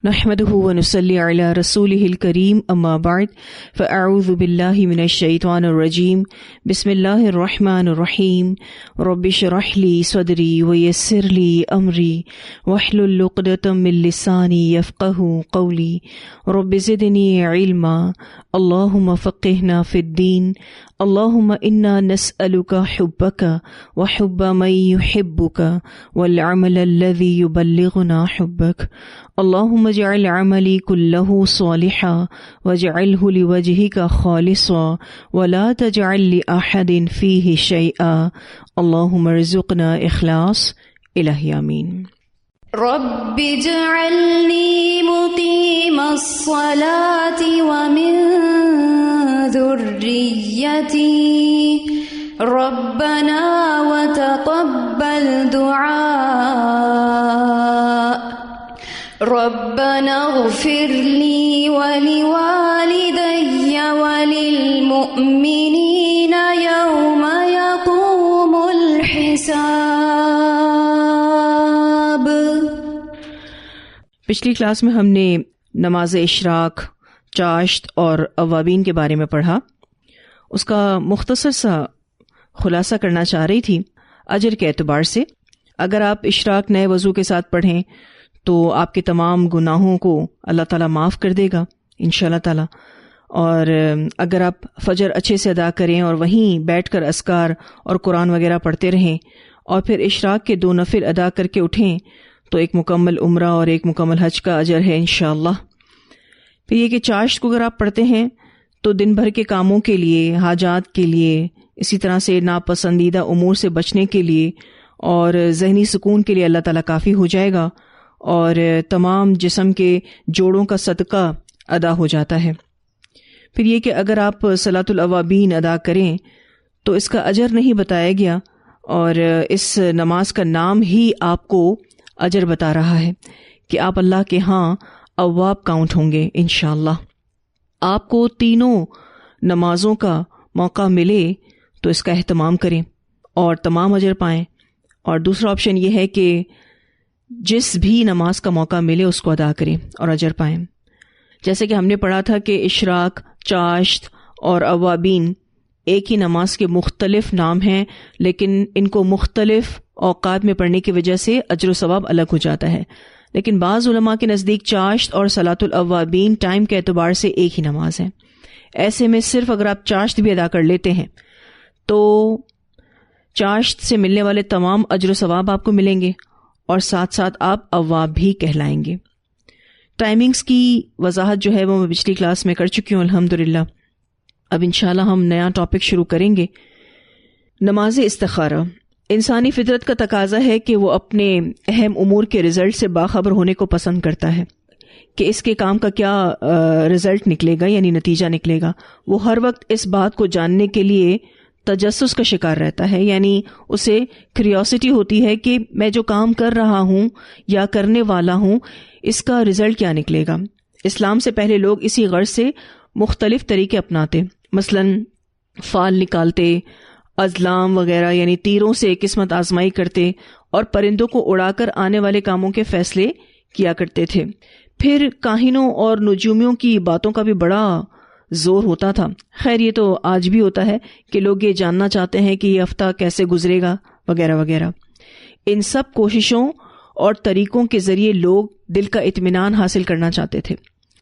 نحمده ونصلي على رسوله الكريم اما بعد فاعوذ بالله من الشيطان الرجيم بسم الله الرحمن الرحيم رب اشرح لي صدري ويسر لي امري واحلل عقدة من لساني يفقهوا قولي رب زدني علما اللهم فقهنا في الدين اللهم انا نسألك حبك وحب من يحبك والعمل الذي يبلغنا حبك اللهم اجعل عملي كله صالحا واجعله لوجهك خالصا ولا تجعل لأحد فيه شيئا اللهم ارزقنا إخلاص إلهي آمين. رب اجعلني مقيم الصلاة ومن ذريتي ربنا وتقبل دعاء ربنا اغفر لي ولوالدي وللمؤمنين يوم يقوم الحساب. پچھلی کلاس میں ہم نے نماز اشراق، چاشت اور اوابین کے بارے میں پڑھا. اس کا مختصر سا خلاصہ کرنا چاہ رہی تھی اجر کے اعتبار سے. اگر آپ اشراق نئے وضو کے ساتھ پڑھیں تو آپ کے تمام گناہوں کو اللہ تعالیٰ معاف کر دے گا انشاءاللہ تعالیٰ. اور اگر آپ فجر اچھے سے ادا کریں اور وہیں بیٹھ کر اذکار اور قرآن وغیرہ پڑھتے رہیں اور پھر اشراق کے 2 نفل ادا کر کے اٹھیں تو ایک مکمل عمرہ اور ایک مکمل حج کا اجر ہے انشاءاللہ. پھر یہ کہ چاشت کو اگر آپ پڑھتے ہیں تو دن بھر کے کاموں کے لیے، حاجات کے لیے، اسی طرح سے ناپسندیدہ امور سے بچنے کے لیے اور ذہنی سکون کے لیے اللہ تعالیٰ کافی ہو جائے گا اور تمام جسم کے جوڑوں کا صدقہ ادا ہو جاتا ہے. پھر یہ کہ اگر آپ صلاۃ الاوابین ادا کریں تو اس کا اجر نہیں بتایا گیا اور اس نماز کا نام ہی آپ کو اجر بتا رہا ہے کہ آپ اللہ کے ہاں اواب کاؤنٹ ہوں گے انشاءاللہ. آپ کو تینوں نمازوں کا موقع ملے تو اس کا اہتمام کریں اور تمام اجر پائیں. اور دوسرا آپشن یہ ہے کہ جس بھی نماز کا موقع ملے اس کو ادا کریں اور اجر پائیں. جیسے کہ ہم نے پڑھا تھا کہ اشراق، چاشت اور اوابین ایک ہی نماز کے مختلف نام ہیں، لیکن ان کو مختلف اوقات میں پڑھنے کی وجہ سے اجر و ثواب الگ ہو جاتا ہے. لیکن بعض علماء کے نزدیک چاشت اور صلاۃ الاوابین ٹائم کے اعتبار سے ایک ہی نماز ہے. ایسے میں صرف اگر آپ چاشت بھی ادا کر لیتے ہیں تو چاشت سے ملنے والے تمام اجر و ثواب آپ کو ملیں گے اور ساتھ ساتھ آپ اواب بھی کہلائیں گے. ٹائمنگز کی وضاحت جو ہے وہ میں پچھلی کلاس میں کر چکی ہوں الحمدللہ. اب انشاءاللہ ہم نیا ٹاپک شروع کریں گے. نماز استخارہ. انسانی فطرت کا تقاضا ہے کہ وہ اپنے اہم امور کے رزلٹ سے باخبر ہونے کو پسند کرتا ہے کہ اس کے کام کا کیا رزلٹ نکلے گا، یعنی نتیجہ نکلے گا. وہ ہر وقت اس بات کو جاننے کے لیے تجسس کا شکار رہتا ہے، یعنی اسے کریوسٹی ہوتی ہے کہ میں جو کام کر رہا ہوں یا کرنے والا ہوں اس کا رزلٹ کیا نکلے گا. اسلام سے پہلے لوگ اسی غرض سے مختلف طریقے اپناتے، مثلا فال نکالتے، ازلام وغیرہ یعنی تیروں سے قسمت آزمائی کرتے اور پرندوں کو اڑا کر آنے والے کاموں کے فیصلے کیا کرتے تھے. پھر کاہنوں اور نجومیوں کی باتوں کا بھی بڑا زور ہوتا تھا. خیر یہ تو آج بھی ہوتا ہے کہ لوگ یہ جاننا چاہتے ہیں کہ یہ ہفتہ کیسے گزرے گا وغیرہ وغیرہ. ان سب کوششوں اور طریقوں کے ذریعے لوگ دل کا اطمینان حاصل کرنا چاہتے تھے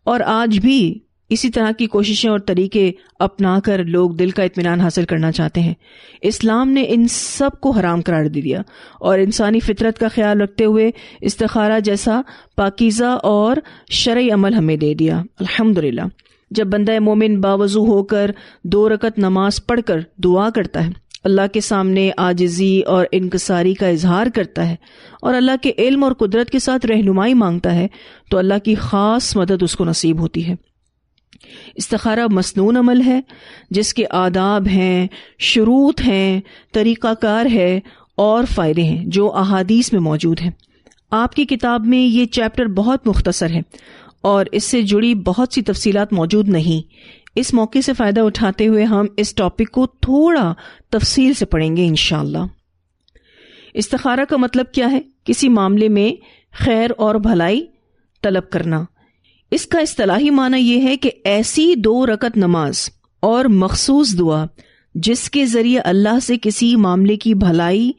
اور آج بھی اسی طرح کی کوششیں اور طریقے اپنا کر لوگ دل کا اطمینان حاصل کرنا چاہتے ہیں. اسلام نے ان سب کو حرام قرار دے دیا اور انسانی فطرت کا خیال رکھتے ہوئے استخارہ جیسا پاکیزہ اور شرعی عمل ہمیں دے دیا الحمدللہ. جب بندہ مومن باوضو ہو کر 2 رکعت نماز پڑھ کر دعا کرتا ہے، اللہ کے سامنے عاجزی اور انکساری کا اظہار کرتا ہے اور اللہ کے علم اور قدرت کے ساتھ رہنمائی مانگتا ہے تو اللہ کی خاص مدد اس کو نصیب ہوتی ہے. استخارہ مسنون عمل ہے جس کے آداب ہیں، شروط ہیں، طریقہ کار ہے اور فائدے ہیں جو احادیث میں موجود ہیں. آپ کی کتاب میں یہ چیپٹر بہت مختصر ہے اور اس سے جڑی بہت سی تفصیلات موجود نہیں. اس موقع سے فائدہ اٹھاتے ہوئے ہم اس ٹاپک کو تھوڑا تفصیل سے پڑھیں گے انشاءاللہ. استخارہ کا مطلب کیا ہے؟ کسی معاملے میں خیر اور بھلائی طلب کرنا اس کا اصطلاحی معنی یہ ہے کہ ایسی 2 رکعت نماز اور مخصوص دعا جس کے ذریعے اللہ سے کسی معاملے کی بھلائی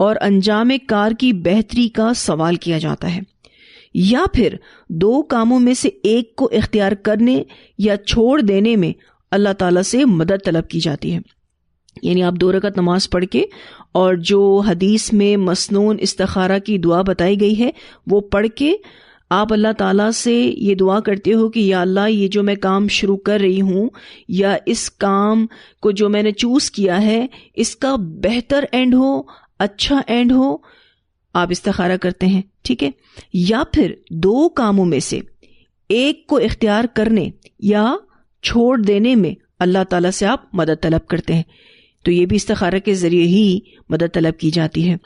اور انجام کار کی بہتری کا سوال کیا جاتا ہے، یا پھر 2 کاموں میں سے ایک کو اختیار کرنے یا چھوڑ دینے میں اللہ تعالیٰ سے مدد طلب کی جاتی ہے۔ یعنی آپ 2 رکعت نماز پڑھ کے اور جو حدیث میں مسنون استخارہ کی دعا بتائی گئی ہے وہ پڑھ کے آپ اللہ تعالیٰ سے یہ دعا کرتے ہو کہ یا اللہ یہ جو میں کام شروع کر رہی ہوں یا اس کام کو جو میں نے چوز کیا ہے اس کا بہتر اینڈ ہو، اچھا اینڈ ہو، آپ استخارہ کرتے ہیں، ٹھیک ہے؟ یا پھر 2 کاموں میں سے ایک کو اختیار کرنے یا چھوڑ دینے میں اللہ تعالیٰ سے آپ مدد طلب کرتے ہیں، تو یہ بھی استخارہ کے ذریعے ہی مدد طلب کی جاتی ہے۔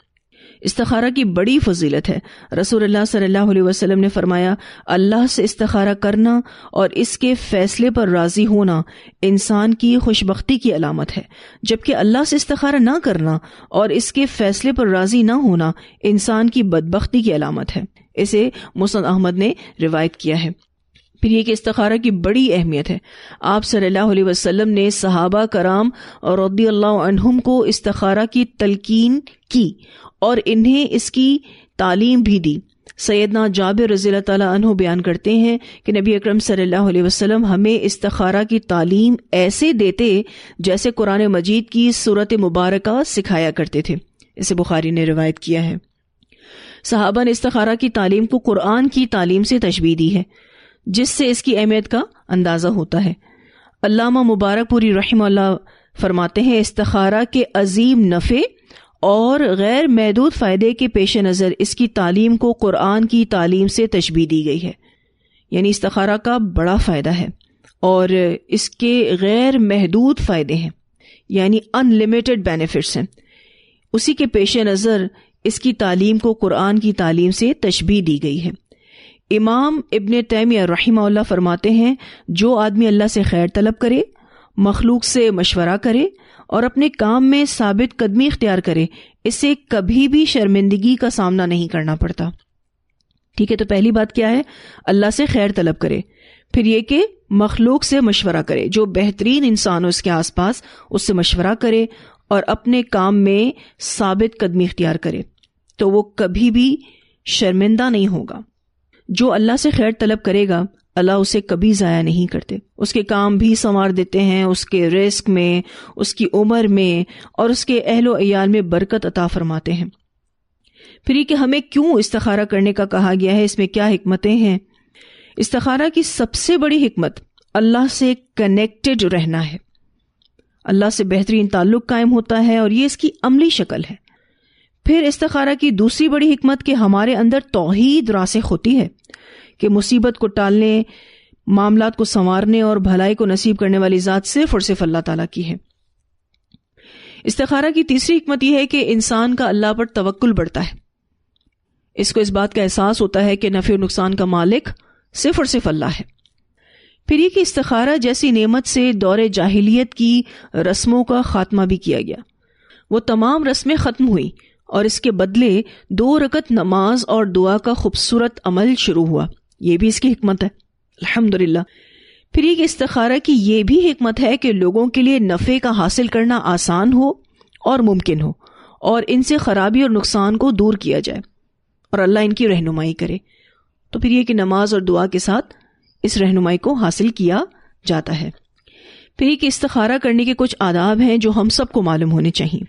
استخارہ کی بڑی فضیلت ہے۔ رسول اللہ صلی اللہ علیہ وسلم نے فرمایا، اللہ سے استخارہ کرنا اور اس کے فیصلے پر راضی ہونا انسان کی خوشبختی کی علامت ہے، جبکہ اللہ سے استخارہ نہ کرنا اور اس کے فیصلے پر راضی نہ ہونا انسان کی بدبختی کی علامت ہے۔ اسے مسند احمد نے روایت کیا ہے۔ پھر یہ کہ استخارہ کی بڑی اہمیت ہے۔ آپ صلی اللہ علیہ وسلم نے صحابہ کرام اور رضی اللہ عنہم کو استخارہ کی تلقین کی اور انہیں اس کی تعلیم بھی دی۔ سیدنا جابر رضی اللہ تعالیٰ عنہ بیان کرتے ہیں کہ نبی اکرم صلی اللہ علیہ وسلم ہمیں استخارہ کی تعلیم ایسے دیتے جیسے قرآن مجید کی سورت مبارکہ سکھایا کرتے تھے۔ اسے بخاری نے روایت کیا ہے۔ صحابہ نے استخارہ کی تعلیم کو قرآن کی تعلیم سے تشبیہ دی ہے، جس سے اس کی اہمیت کا اندازہ ہوتا ہے۔ علامہ مبارک پوری رحمہ اللہ فرماتے ہیں، استخارہ کے عظیم نفع اور غیر محدود فائدے کے پیش نظر اس کی تعلیم کو قرآن کی تعلیم سے تشبیہ دی گئی ہے۔ یعنی استخارہ کا بڑا فائدہ ہے اور اس کے غیر محدود فائدے ہیں، یعنی ان لمیٹڈ بینیفٹس ہیں۔ اسی کے پیش نظر اس کی تعلیم کو قرآن کی تعلیم سے تشبیہ دی گئی ہے۔ امام ابن تیمیہ رحمہ اللہ فرماتے ہیں، جو آدمی اللہ سے خیر طلب کرے، مخلوق سے مشورہ کرے اور اپنے کام میں ثابت قدمی اختیار کرے، اسے کبھی بھی شرمندگی کا سامنا نہیں کرنا پڑتا۔ ٹھیک ہے، تو پہلی بات کیا ہے؟ اللہ سے خیر طلب کرے۔ پھر یہ کہ مخلوق سے مشورہ کرے، جو بہترین انسان ہو اس کے آس پاس اس سے مشورہ کرے اور اپنے کام میں ثابت قدمی اختیار کرے، تو وہ کبھی بھی شرمندہ نہیں ہوگا۔ جو اللہ سے خیر طلب کرے گا اللہ اسے کبھی ضائع نہیں کرتے، اس کے کام بھی سنوار دیتے ہیں، اس کے رزق میں، اس کی عمر میں اور اس کے اہل و عیال میں برکت عطا فرماتے ہیں۔ پھر یہ کہ ہمیں کیوں استخارہ کرنے کا کہا گیا ہے، اس میں کیا حکمتیں ہیں؟ استخارہ کی سب سے بڑی حکمت اللہ سے کنیکٹڈ رہنا ہے، اللہ سے بہترین تعلق قائم ہوتا ہے اور یہ اس کی عملی شکل ہے۔ پھر استخارہ کی دوسری بڑی حکمت کہ ہمارے اندر توحید راسخ ہوتی ہے کہ مصیبت کو ٹالنے، معاملات کو سنوارنے اور بھلائی کو نصیب کرنے والی ذات صرف اور صرف اللہ تعالیٰ کی ہے۔ استخارہ کی تیسری حکمت یہ ہے کہ انسان کا اللہ پر توکل بڑھتا ہے، اس کو اس بات کا احساس ہوتا ہے کہ نفع و نقصان کا مالک صرف اور صرف اللہ ہے۔ پھر یہ کہ استخارہ جیسی نعمت سے دور جاہلیت کی رسموں کا خاتمہ بھی کیا گیا، وہ تمام رسمیں ختم ہوئی اور اس کے بدلے 2 رکعت نماز اور دعا کا خوبصورت عمل شروع ہوا۔ یہ بھی اس کی حکمت ہے، الحمدللہ۔ پھر یہ کہ استخارہ کی یہ بھی حکمت ہے کہ لوگوں کے لیے نفع کا حاصل کرنا آسان ہو اور ممکن ہو، اور ان سے خرابی اور نقصان کو دور کیا جائے اور اللہ ان کی رہنمائی کرے۔ تو پھر یہ کہ نماز اور دعا کے ساتھ اس رہنمائی کو حاصل کیا جاتا ہے۔ پھر یہ کہ استخارہ کرنے کے کچھ آداب ہیں جو ہم سب کو معلوم ہونے چاہیے۔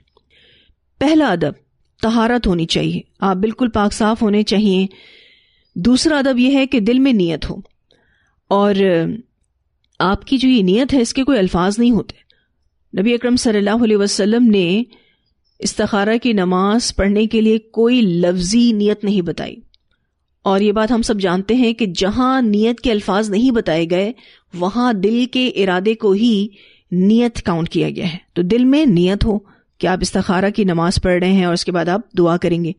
پہلا ادب طہارت ہونی چاہیے، آپ بالکل پاک صاف ہونے چاہیے۔ دوسرا ادب یہ ہے کہ دل میں نیت ہو، اور آپ کی جو یہ نیت ہے اس کے کوئی الفاظ نہیں ہوتے۔ نبی اکرم صلی اللہ علیہ وسلم نے استخارہ کی نماز پڑھنے کے لیے کوئی لفظی نیت نہیں بتائی، اور یہ بات ہم سب جانتے ہیں کہ جہاں نیت کے الفاظ نہیں بتائے گئے وہاں دل کے ارادے کو ہی نیت کاؤنٹ کیا گیا ہے۔ تو دل میں نیت ہو کہ آپ استخارہ کی نماز پڑھ رہے ہیں اور اس کے بعد آپ دعا کریں گے۔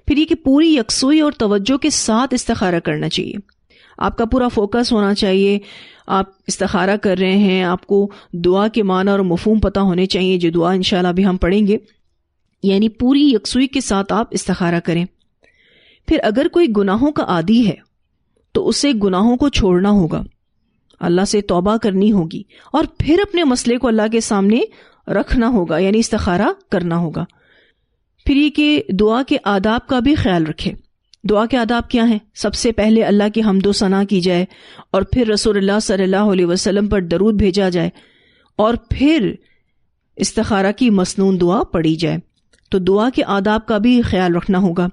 پھر یہ کہ پوری یکسوئی اور توجہ کے ساتھ استخارہ کرنا چاہیے، آپ کا پورا فوکس ہونا چاہیے۔ آپ استخارہ کر رہے ہیں، آپ کو دعا کے معنی اور مفہوم پتہ ہونے چاہیے، جو دعا انشاءاللہ بھی ہم پڑھیں گے۔ یعنی پوری یکسوئی کے ساتھ آپ استخارہ کریں۔ پھر اگر کوئی گناہوں کا عادی ہے تو اسے گناہوں کو چھوڑنا ہوگا، اللہ سے توبہ کرنی ہوگی، اور پھر اپنے مسئلے کو اللہ کے سامنے رکھنا ہوگا، یعنی استخارہ کرنا ہوگا۔ پھر یہ کہ دعا کے آداب کا بھی خیال رکھے۔ دعا کے آداب کیا ہیں؟ سب سے پہلے اللہ کی حمد و ثنا کی جائے، اور پھر رسول اللہ صلی اللہ علیہ وسلم پر درود بھیجا جائے، اور پھر استخارہ کی مسنون دعا پڑھی جائے۔ تو دعا کے آداب کا بھی خیال رکھنا ہوگا۔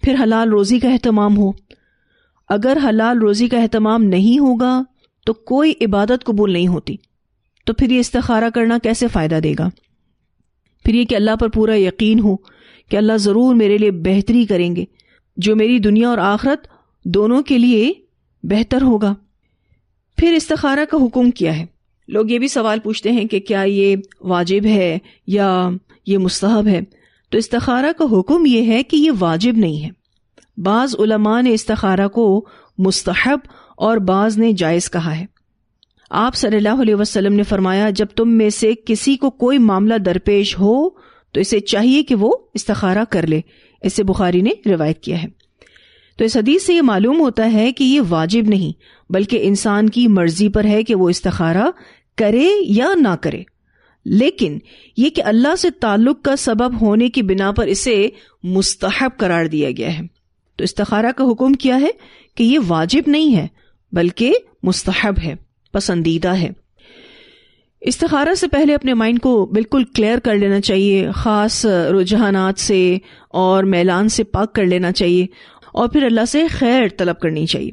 پھر حلال روزی کا اہتمام ہو۔ اگر حلال روزی کا اہتمام نہیں ہوگا تو کوئی عبادت قبول نہیں ہوتی، تو پھر یہ استخارہ کرنا کیسے فائدہ دے گا؟ پھر یہ کہ اللہ پر پورا یقین ہو کہ اللہ ضرور میرے لیے بہتری کریں گے، جو میری دنیا اور آخرت دونوں کے لیے بہتر ہوگا۔ پھر استخارہ کا حکم کیا ہے؟ لوگ یہ بھی سوال پوچھتے ہیں کہ کیا یہ واجب ہے یا یہ مستحب ہے؟ تو استخارہ کا حکم یہ ہے کہ یہ واجب نہیں ہے۔ بعض علماء نے استخارہ کو مستحب اور بعض نے جائز کہا ہے۔ آپ صلی اللہ علیہ وسلم نے فرمایا، جب تم میں سے کسی کو کوئی معاملہ درپیش ہو تو اسے چاہیے کہ وہ استخارہ کر لے۔ اسے بخاری نے روایت کیا ہے۔ تو اس حدیث سے یہ معلوم ہوتا ہے کہ یہ واجب نہیں، بلکہ انسان کی مرضی پر ہے کہ وہ استخارہ کرے یا نہ کرے، لیکن یہ کہ اللہ سے تعلق کا سبب ہونے کی بنا پر اسے مستحب قرار دیا گیا ہے۔ تو استخارہ کا حکم کیا ہے کہ یہ واجب نہیں ہے بلکہ مستحب ہے، پسندیدہ ہے۔ استخارہ سے پہلے اپنے مائنڈ کو بالکل کلیئر کر لینا چاہیے، خاص رجحانات سے اور میلان سے پاک کر لینا چاہیے، اور پھر اللہ سے خیر طلب کرنی چاہیے۔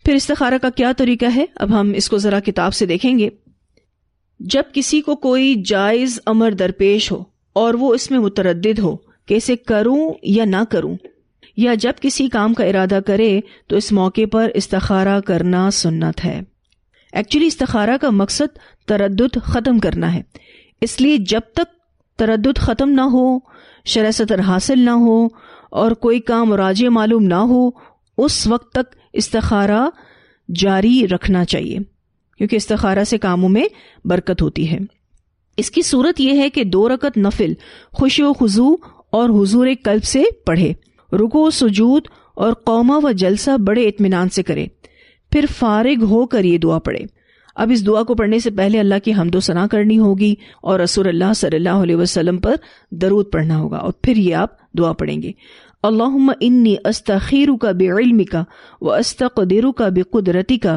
پھر استخارہ کا کیا طریقہ ہے؟ اب ہم اس کو ذرا کتاب سے دیکھیں گے۔ جب کسی کو کوئی جائز امر درپیش ہو اور وہ اس میں متردد ہو کہ اسے کروں یا نہ کروں، یا جب کسی کام کا ارادہ کرے تو اس موقع پر استخارہ کرنا سنت ہے۔ ایکچولی استخارہ کا مقصد تردد ختم کرنا ہے، اس لیے جب تک تردد ختم نہ ہو، شرع صدر حاصل نہ ہو اور کوئی کام راجع معلوم نہ ہو، اس وقت تک استخارہ جاری رکھنا چاہیے، کیونکہ استخارہ سے کاموں میں برکت ہوتی ہے۔ اس کی صورت یہ ہے کہ 2 رکعت نفل خشوع و خضوع اور حضور قلب سے پڑھے، رکوع سجود اور قومہ و جلسہ بڑے اطمینان سے کرے، پھر فارغ ہو کر یہ دعا پڑھے۔ اب اس دعا کو پڑھنے سے پہلے اللہ کی حمد و ثنا کرنی ہوگی اور رسول اللہ صلی اللہ علیہ وسلم پر درود پڑھنا ہوگا، اور پھر یہ آپ دعا پڑھیں گے۔ اللہم انی استخیرک بعلمک واستقدرک بقدرتک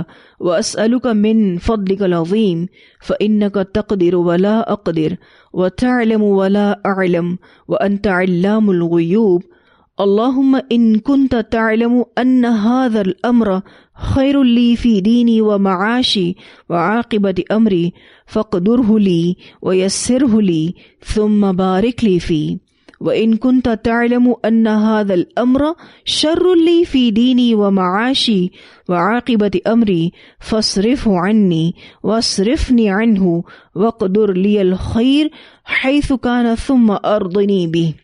واسألک من فضلک العظیم فإنک تقدر ولا اقدر وتعلم ولا اعلم وانت علام الغیوب۔ اللہم ان کنت تعلم ان هذا الامر خیر لی فی دینی ومعاشی وعاقبت امری فاقدره لی ویسره لی ثم بارک لی فی، وَإِن كُنْتَ تَعْلَمُ أَنَّ هَذَا الْأَمْرَ شَرٌّ لِّي فِي دِينِي وَمَعَاشِي وَعَاقِبَةِ أَمْرِي فَاصْرِفْهُ عَنِّي وَاصْرِفْنِي عَنْهُ وَاقْدُرْ لِيَ الْخَيْرَ حَيْثُ كَانَ ثُمَّ أَرْضِنِي بِهِ۔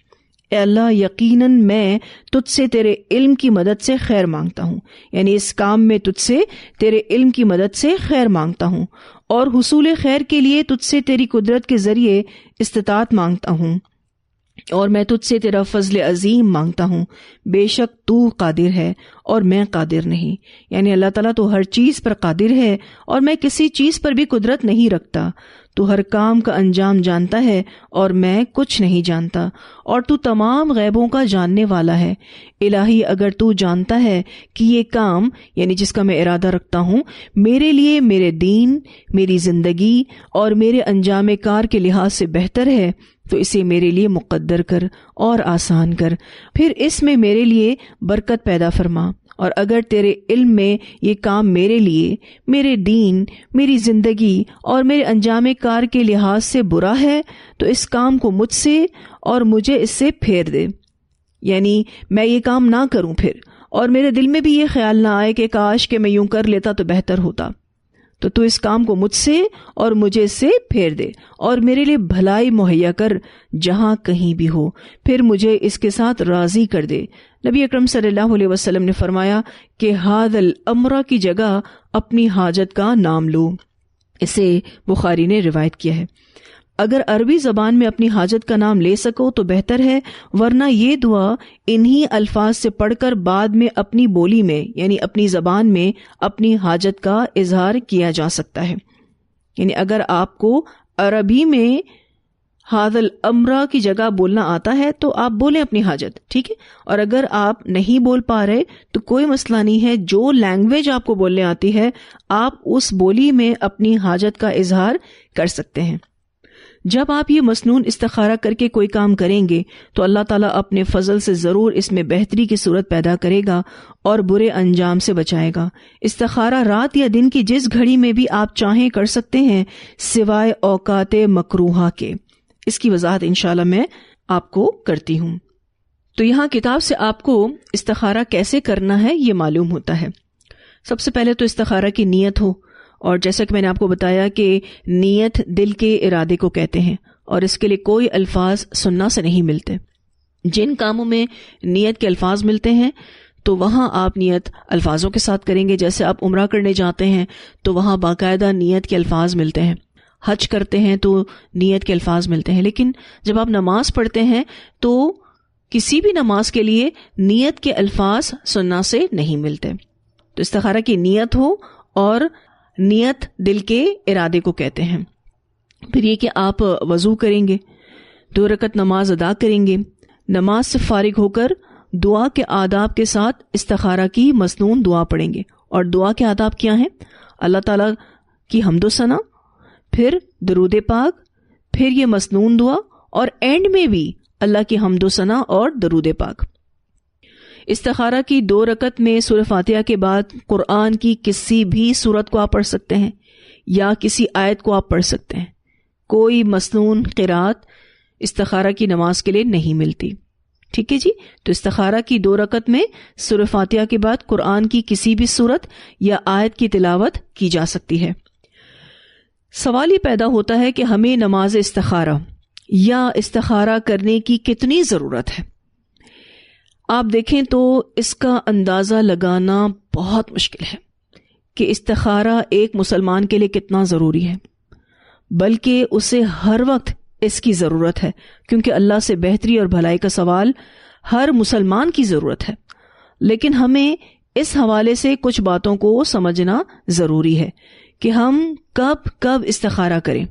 اے اللہ، یقیناً میں تجھ سے تیرے علم کی مدد سے خیر مانگتا ہوں، یعنی اس کام میں تجھ سے تیرے علم کی مدد سے خیر مانگتا ہوں، اور حصول خیر کے لیے تجھ سے تیری قدرت کے ذریعے استطاعت مانگتا ہوں، اور میں تجھ سے تیرا فضل عظیم مانگتا ہوں۔ بے شک تو قادر ہے اور میں قادر نہیں، یعنی اللہ تعالیٰ تو ہر چیز پر قادر ہے اور میں کسی چیز پر بھی قدرت نہیں رکھتا۔ تو ہر کام کا انجام جانتا ہے اور میں کچھ نہیں جانتا، اور تو تمام غیبوں کا جاننے والا ہے۔ الہی، اگر تو جانتا ہے کہ یہ کام، یعنی جس کا میں ارادہ رکھتا ہوں، میرے لیے میرے دین، میری زندگی اور میرے انجام کار کے لحاظ سے بہتر ہے، تو اسے میرے لیے مقدر کر اور آسان کر، پھر اس میں میرے لیے برکت پیدا فرما۔ اور اگر تیرے علم میں یہ کام میرے لیے، میرے دین، میری زندگی اور میرے انجام کار کے لحاظ سے برا ہے، تو اس کام کو مجھ سے اور مجھے اس سے پھیر دے، یعنی میں یہ کام نہ کروں پھر، اور میرے دل میں بھی یہ خیال نہ آئے کہ کاش کہ میں یوں کر لیتا تو بہتر ہوتا۔ تو اس کام کو مجھ سے اور مجھے اس سے پھیر دے، اور میرے لیے بھلائی مہیا کر جہاں کہیں بھی ہو، پھر مجھے اس کے ساتھ راضی کر دے۔ نبی اکرم صلی اللہ علیہ وسلم نے فرمایا کہ ھذا الامر کی جگہ اپنی حاجت کا نام لو۔ اسے بخاری نے روایت کیا ہے۔ اگر عربی زبان میں اپنی حاجت کا نام لے سکو تو بہتر ہے، ورنہ یہ دعا انہی الفاظ سے پڑھ کر بعد میں اپنی بولی میں یعنی اپنی زبان میں اپنی حاجت کا اظہار کیا جا سکتا ہے. یعنی اگر آپ کو عربی میں ھذا الامر کی جگہ بولنا آتا ہے تو آپ بولیں اپنی حاجت، ٹھیک ہے. اور اگر آپ نہیں بول پا رہے تو کوئی مسئلہ نہیں ہے، جو لینگویج آپ کو بولنے آتی ہے آپ اس بولی میں اپنی حاجت کا اظہار کر سکتے ہیں. جب آپ یہ مسنون استخارہ کر کے کوئی کام کریں گے تو اللہ تعالیٰ اپنے فضل سے ضرور اس میں بہتری کی صورت پیدا کرے گا اور برے انجام سے بچائے گا. استخارہ رات یا دن کی جس گھڑی میں بھی آپ چاہیں کر سکتے ہیں سوائے اوقات مکروہہ کے. اس کی وضاحت انشاءاللہ میں آپ کو کرتی ہوں. تو یہاں کتاب سے آپ کو استخارہ کیسے کرنا ہے یہ معلوم ہوتا ہے. سب سے پہلے تو استخارہ کی نیت ہو، اور جیسا کہ میں نے آپ کو بتایا کہ نیت دل کے ارادے کو کہتے ہیں اور اس کے لیے کوئی الفاظ سننا سے نہیں ملتے. جن کاموں میں نیت کے الفاظ ملتے ہیں تو وہاں آپ نیت الفاظوں کے ساتھ کریں گے. جیسے آپ عمرہ کرنے جاتے ہیں تو وہاں باقاعدہ نیت کے الفاظ ملتے ہیں، حج کرتے ہیں تو نیت کے الفاظ ملتے ہیں. لیکن جب آپ نماز پڑھتے ہیں تو کسی بھی نماز کے لیے نیت کے الفاظ سننا سے نہیں ملتے. تو استخارہ کی نیت ہو، اور نیت دل کے ارادے کو کہتے ہیں. پھر یہ کہ آپ وضو کریں گے، 2 رکعت نماز ادا کریں گے، نماز سے فارغ ہو کر دعا کے آداب کے ساتھ استخارہ کی مسنون دعا پڑھیں گے. اور دعا کے آداب کیا ہیں؟ اللہ تعالیٰ کی حمد و ثنا، پھر درود پاک، پھر یہ مسنون دعا، اور اینڈ میں بھی اللہ کی حمد و ثنا اور درود پاک. استخارہ کی 2 رکعت میں سورہ فاتحہ کے بعد قرآن کی کسی بھی سورت کو آپ پڑھ سکتے ہیں یا کسی آیت کو آپ پڑھ سکتے ہیں. کوئی مسنون قرات استخارہ کی نماز کے لیے نہیں ملتی. ٹھیک ہے جی. تو استخارہ کی 2 رکعت میں سورہ فاتحہ کے بعد قرآن کی کسی بھی سورت یا آیت کی تلاوت کی جا سکتی ہے. سوال یہ پیدا ہوتا ہے کہ ہمیں نماز استخارہ یا استخارہ کرنے کی کتنی ضرورت ہے. آپ دیکھیں تو اس کا اندازہ لگانا بہت مشکل ہے کہ استخارہ ایک مسلمان کے لیے کتنا ضروری ہے، بلکہ اسے ہر وقت اس کی ضرورت ہے، کیونکہ اللہ سے بہتری اور بھلائی کا سوال ہر مسلمان کی ضرورت ہے. لیکن ہمیں اس حوالے سے کچھ باتوں کو سمجھنا ضروری ہے کہ ہم کب کب استخارہ کریں.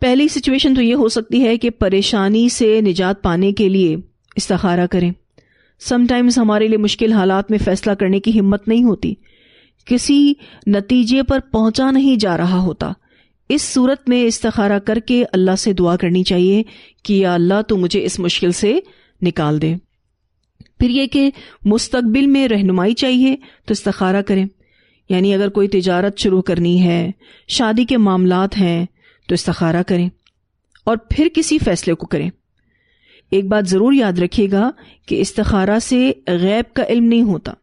پہلی سچویشن تو یہ ہو سکتی ہے کہ پریشانی سے نجات پانے کے لیے استخارہ کریں. سم ٹائمز ہمارے لیے مشکل حالات میں فیصلہ کرنے کی ہمت نہیں ہوتی، کسی نتیجے پر پہنچا نہیں جا رہا ہوتا. اس صورت میں استخارہ کر کے اللہ سے دعا کرنی چاہیے کہ یا اللہ تو مجھے اس مشکل سے نکال دے. پھر یہ کہ مستقبل میں رہنمائی چاہیے تو استخارہ کریں. یعنی اگر کوئی تجارت شروع کرنی ہے، شادی کے معاملات ہیں تو استخارہ کریں، اور پھر کسی فیصلے کو کریں. ایک بات ضرور یاد رکھیے گا کہ استخارہ سے غیب کا علم نہیں ہوتا.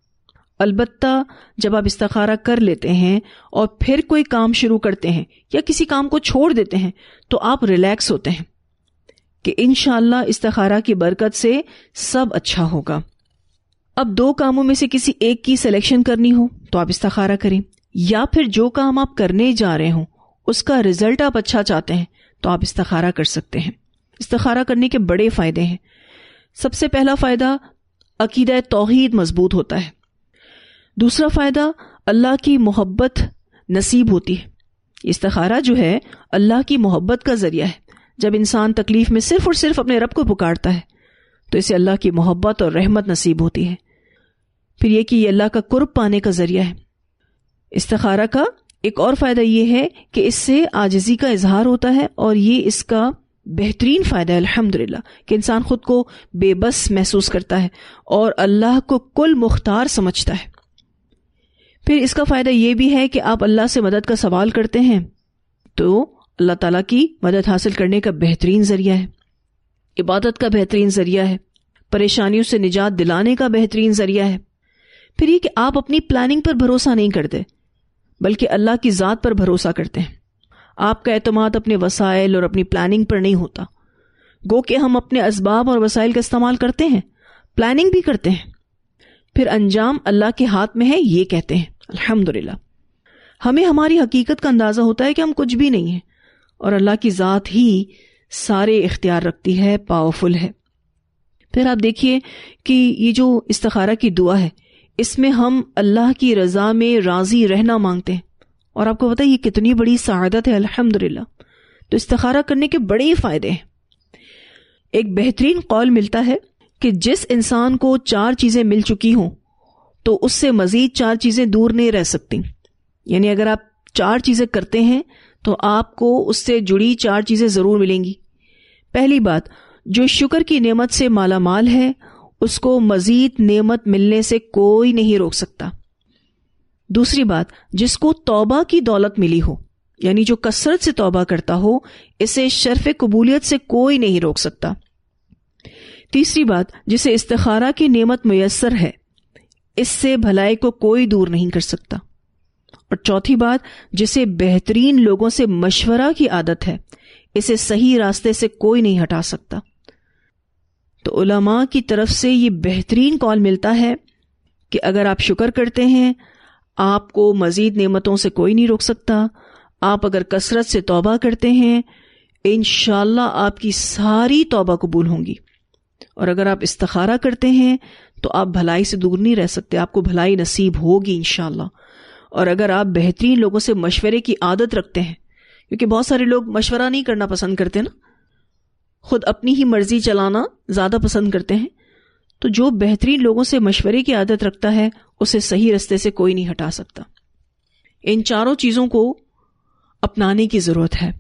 البتہ جب آپ استخارہ کر لیتے ہیں اور پھر کوئی کام شروع کرتے ہیں یا کسی کام کو چھوڑ دیتے ہیں تو آپ ریلیکس ہوتے ہیں کہ انشاءاللہ استخارہ کی برکت سے سب اچھا ہوگا. اب 2 کاموں میں سے کسی ایک کی سلیکشن کرنی ہو تو آپ استخارہ کریں، یا پھر جو کام آپ کرنے جا رہے ہوں اس کا رزلٹ آپ اچھا چاہتے ہیں تو آپ استخارہ کر سکتے ہیں. استخارہ کرنے کے بڑے فائدے ہیں. سب سے پہلا فائدہ عقیدہ توحید مضبوط ہوتا ہے. دوسرا فائدہ اللہ کی محبت نصیب ہوتی ہے. استخارہ جو ہے اللہ کی محبت کا ذریعہ ہے. جب انسان تکلیف میں صرف اور صرف اپنے رب کو پکارتا ہے تو اسے اللہ کی محبت اور رحمت نصیب ہوتی ہے. پھر یہ کہ یہ اللہ کا قرب پانے کا ذریعہ ہے. استخارہ کا ایک اور فائدہ یہ ہے کہ اس سے عاجزی کا اظہار ہوتا ہے، اور یہ اس کا بہترین فائدہ ہے الحمدللہ کہ انسان خود کو بے بس محسوس کرتا ہے اور اللہ کو کل مختار سمجھتا ہے. پھر اس کا فائدہ یہ بھی ہے کہ آپ اللہ سے مدد کا سوال کرتے ہیں تو اللہ تعالیٰ کی مدد حاصل کرنے کا بہترین ذریعہ ہے، عبادت کا بہترین ذریعہ ہے، پریشانیوں سے نجات دلانے کا بہترین ذریعہ ہے. پھر یہ کہ آپ اپنی پلاننگ پر بھروسہ نہیں کرتے بلکہ اللہ کی ذات پر بھروسہ کرتے ہیں. آپ کا اعتماد اپنے وسائل اور اپنی پلاننگ پر نہیں ہوتا. گو کہ ہم اپنے اسباب اور وسائل کا استعمال کرتے ہیں، پلاننگ بھی کرتے ہیں، پھر انجام اللہ کے ہاتھ میں ہے یہ کہتے ہیں الحمدللہ. ہمیں ہماری حقیقت کا اندازہ ہوتا ہے کہ ہم کچھ بھی نہیں ہیں اور اللہ کی ذات ہی سارے اختیار رکھتی ہے، پاورفل ہے۔ پھر آپ دیکھیے کہ یہ جو استخارہ کی دعا ہے، اس میں ہم اللہ کی رضا میں راضی رہنا مانگتے ہیں، اور آپ کو پتہ ہے یہ کتنی بڑی سعادت ہے، الحمدللہ۔ تو استخارہ کرنے کے بڑے ہی فائدے ہیں۔ ایک بہترین قول ملتا ہے کہ جس انسان کو 4 چیزیں مل چکی ہوں تو اس سے مزید 4 چیزیں دور نہیں رہ سکتی۔ یعنی اگر آپ 4 چیزیں کرتے ہیں تو آپ کو اس سے جڑی 4 چیزیں ضرور ملیں گی۔ پہلی بات، جو شکر کی نعمت سے مالا مال ہے اس کو مزید نعمت ملنے سے کوئی نہیں روک سکتا۔ دوسری بات، جس کو توبہ کی دولت ملی ہو، یعنی جو کثرت سے توبہ کرتا ہو، اسے شرف قبولیت سے کوئی نہیں روک سکتا۔ تیسری بات، جسے استخارہ کی نعمت میسر ہے، اس سے بھلائی کو کوئی دور نہیں کر سکتا۔ اور چوتھی بات، جسے بہترین لوگوں سے مشورہ کی عادت ہے، اسے صحیح راستے سے کوئی نہیں ہٹا سکتا۔ تو علماء کی طرف سے یہ بہترین قول ملتا ہے کہ اگر آپ شکر کرتے ہیں، آپ کو مزید نعمتوں سے کوئی نہیں روک سکتا۔ آپ اگر کثرت سے توبہ کرتے ہیں، انشاءاللہ آپ کی ساری توبہ قبول ہوں گی۔ اور اگر آپ استخارہ کرتے ہیں تو آپ بھلائی سے دور نہیں رہ سکتے، آپ کو بھلائی نصیب ہوگی انشاءاللہ۔ اور اگر آپ بہترین لوگوں سے مشورے کی عادت رکھتے ہیں، کیونکہ بہت سارے لوگ مشورہ نہیں کرنا پسند کرتے نا، خود اپنی ہی مرضی چلانا زیادہ پسند کرتے ہیں، تو جو بہترین لوگوں سے مشورے کی عادت رکھتا ہے اسے صحیح رستے سے کوئی نہیں ہٹا سکتا۔ ان 4 چیزوں کو اپنانے کی ضرورت ہے۔